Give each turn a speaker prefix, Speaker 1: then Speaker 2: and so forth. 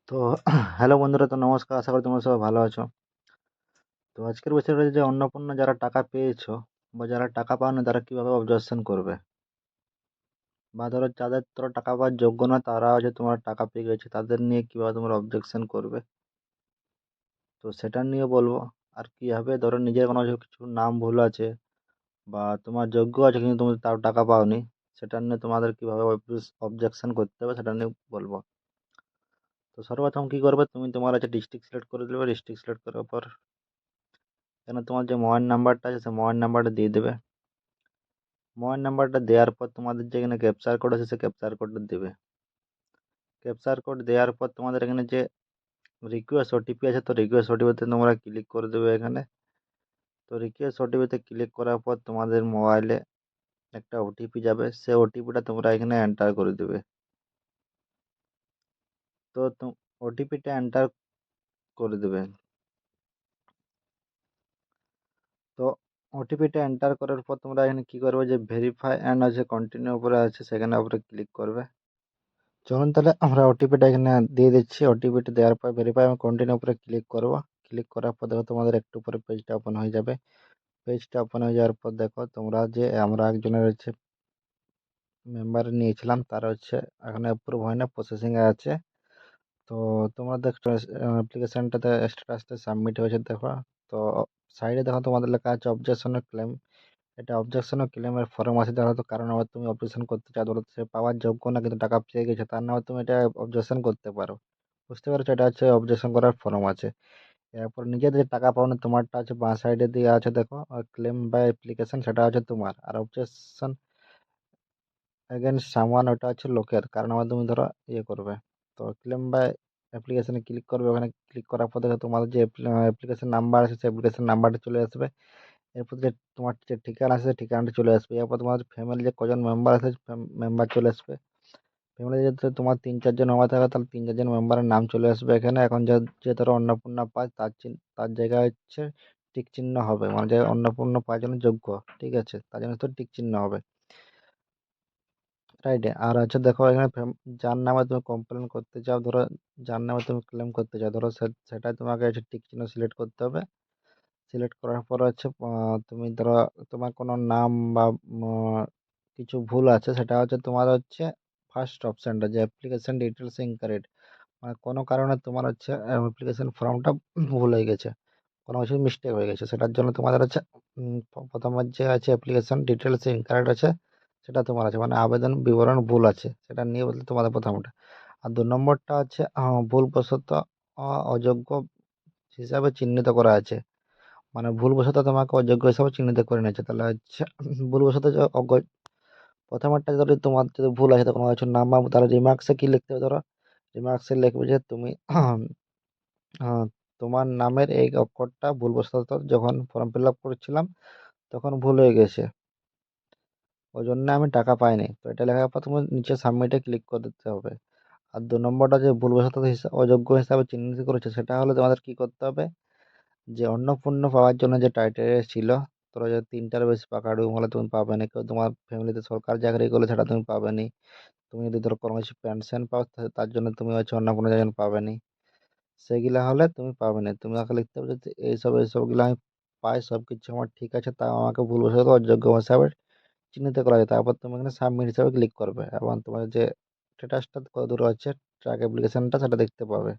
Speaker 1: তো হ্যালো বন্ধুরা, তো নমস্কার। আশা করি তোমরা সবাই ভালো আছো। তো আজকের বিষয় রয়েছে যে অন্নপূর্ণা যারা টাকা পেয়েছো বা যারা টাকা পাওনি তারা কিভাবে অবজেকশন করবে, বা ধরো যাদের তোরা টাকা পাওয়ার যোগ্য না তারা হচ্ছে তোমার টাকা পেয়ে গেছে তাদের নিয়ে কিভাবে তোমরা অবজেকশন করবে, তো সেটা নিয়ে বলবো। আর কিভাবে ধরো নিজের কোনো কিছু নাম ভুল আছে বা তোমার যোগ্য আছে কিন্তু তুমি তাও টাকা পাওনি, সেটা নিয়ে তোমাদের কিভাবে অবজেকশন করতে হবে সেটা নিয়ে বলবো। তো সর্বপ্রথম কি করবে, তুমি তোমার আছে ডিস্ট্রিক্ট সিলেক্ট করে দেবে। ডিস্ট্রিক্ট সিলেক্ট করার পর এখানে তোমার যে মোবাইল নাম্বারটা আছে সেই মোবাইল নাম্বারটা দিয়ে দেবে। মোবাইল নাম্বারটা দেওয়ার পর তোমাদের যেখানে ক্যাপচার কোড আছে সেই ক্যাপচার কোডটা দেবে। ক্যাপচার কোড দেওয়ার পর তোমাদের এখানে যে রিকোয়েস্ট ওটিপি আছে, তো রিকোয়েস্ট ওটিপিতে তোমরা ক্লিক করে দেবে এখানে। তো রিকোয়েস্ট ওটিপিতে ক্লিক করার পর তোমাদের মোবাইলে একটা ওটিপি যাবে, সেই ওটিপিটা তোমরা এখানে এন্টার করে দেবে। তো ওটিপিটা এন্টার করে দেবে। তো ওটিপিটা এন্টার করার পর তোমরা এখানে কি করবে, যে ভেরিফাই অ্যান্ড আছে কন্টিনিউ উপরে আছে সেখানে উপরে ক্লিক করবে। চলুন তাহলে আমরা ওটিপিটা এখানে দিয়ে দিচ্ছি। ওটিপিটা দেওয়ার পর ভেরিফাই এবং কন্টিনিউ উপরে ক্লিক করব। ক্লিক করার পর দেখো তোমাদের একটু পরে পেজটা ওপেন হয়ে যাবে। পেজটা ওপেন হয়ে যাওয়ার পর দেখো তোমরা যে আমরা একজনের হচ্ছে মেম্বার নিয়েছিলাম তার হচ্ছে এখানে অ্যাপ্রুভ হয় না, প্রসেসিংয়ে আছে। তো তোমরা দেখছো অ্যাপ্লিকেশনটাতে স্ট্যাটাসটা সাবমিট হয়েছে দেখো। তো সাইডে দেখো তোমাদের লেখা আছে অবজেকশন ক্লেম। এটা অবজেকশন ও ক্লেমের ফর্ম আছে, ধরো তো কারণ আবার তুমি অবজেকশন করতে চাও, ধরো সে পাওয়ার যোগ্য না কিন্তু টাকা পেয়ে গেছে তার নামে তুমি এটা অবজেকশন করতে পারো। বুঝতে পারছো, এটা হচ্ছে অবজেকশন করার ফর্ম আছে। এরপর নিজেদের যে টাকা পাওনা তোমারটা আছে বাঁ সাইডে দিয়ে আছে দেখো, ক্লেম বা অ্যাপ্লিকেশন সেটা আছে তোমার, আর অবজেকশন এগেনস্ট সামওয়ান ওটা হচ্ছে লোকের, কারণ আবার তুমি ধরো ইয়ে করবে। তো ক্লেম বা অ্যাপ্লিকেশনে ক্লিক করবে। ওখানে ক্লিক করার পর দেখো তোমাদের যে অ্যাপ্লিকেশন নাম্বার আছে সেই অ্যাপ্লিকেশন নাম্বারটা চলে আসবে। এরপর যে তোমার যে ঠিকানা আছে সেই ঠিকানাটা চলে আসবে। এরপর তোমার ফ্যামিলি যে কজন মেম্বার আছে মেম্বার চলে আসবে। ফ্যামিলি যদি তোমার 3-4 জন মেম্বার থাকে তাহলে 3-4 জন মেম্বারের নাম চলে আসবে এখানে। এখন যে যে ধরো অন্নপূর্ণা পায় তার জায়গায় হচ্ছে টিক চিহ্ন হবে, মানে যে অন্নপূর্ণা পাওয়ার জন্য যোগ্য, ঠিক আছে, তার জন্য তো টিক চিহ্ন হবে। রাইট। আর হচ্ছে দেখো এখানে যার নামে তুমি কমপ্লেন করতে চাও, ধরো যার নামে তুমি ক্লেম করতে চাও, ধরো সেটাই তোমাকে হচ্ছে টিক চিহ্ন সিলেক্ট করতে হবে। সিলেক্ট করার পর হচ্ছে তুমি ধরো তোমার কোনো নাম বা কিছু ভুল আছে, সেটা হচ্ছে তোমার হচ্ছে ফার্স্ট অপশানটা যে অ্যাপ্লিকেশন ডিটেলস ইনকারেক্ট, মানে কোনো কারণে তোমার হচ্ছে অ্যাপ্লিকেশন ফর্মটা ভুল হয়ে গেছে, কোনো কিছু মিস্টেক হয়ে গেছে, সেটার জন্য তোমাদের হচ্ছে প্রথমে যে আছে অ্যাপ্লিকেশন ডিটেলস ইনকারেক্ট আছে সেটা তোমার আছে, মানে আবেদন বিবরণ ভুল আছে সেটা নিয়ে বলতে তোমাদের প্রথমটা। আর 2 নম্বরটা হচ্ছে ভুলবশত অযোগ্য হিসাবে চিহ্নিত করা আছে, মানে ভুলবশত তোমাকে অযোগ্য হিসাবে চিহ্নিত করে নিয়েছে। তাহলে হচ্ছে ভুলবশত যে প্রথমেরটা যদি তোমার যদি ভুল আছে তখন কিছু নাম বা তাহলে রিমার্কসে কি লিখতে হবে, ধরো রিমার্কসে লিখবে যে তুমি আহ, তোমার নামের এই অক্ষরটা ভুলবশত যখন ফর্ম ফিল আপ করেছিলাম তখন ভুল হয়ে গেছে, ওই জন্য আমি টাকা পাইনি। তো এটা লেখার পর তুমি নিচে সাবমিটে ক্লিক করে দিতে হবে। আর 2 নম্বরটা যে ভুলবশত অযোগ্য হিসাবে চিহ্নিত করেছে সেটা হলে তোমাদের কি করতে হবে, যে অন্নপূর্ণা পাওয়ার জন্য যে টাইটেল ছিল, তোরা যদি 3টার বেশি পাকা ডুম হলে তুমি পাবে না, কেউ তোমার ফ্যামিলিতে সরকার চাকরি করলে সেটা তুমি পাবে নি, তুমি যদি ধরো কোনো কিছু পেনশন পাও তার জন্য তুমি হচ্ছে অন্নপূর্ণা যোজনা পাবে নি, সেগুলা হলে তুমি পাবে না। তুমি আমাকে লিখতে হবে যে এইসবগুলো আমি পাই, সব কিছু আমার ঠিক আছে, তাও আমাকে ভুলবশত অযোগ্য হিসাবে চিহ্নিত করা যায়। তারপর তুমি এখানে সাবমিট হিসাবে ক্লিক করবে এবং তোমার যে স্ট্যাটাসটা কত দূর আছে ট্র্যাক অ্যাপ্লিকেশনটা সেটা দেখতে পাবে।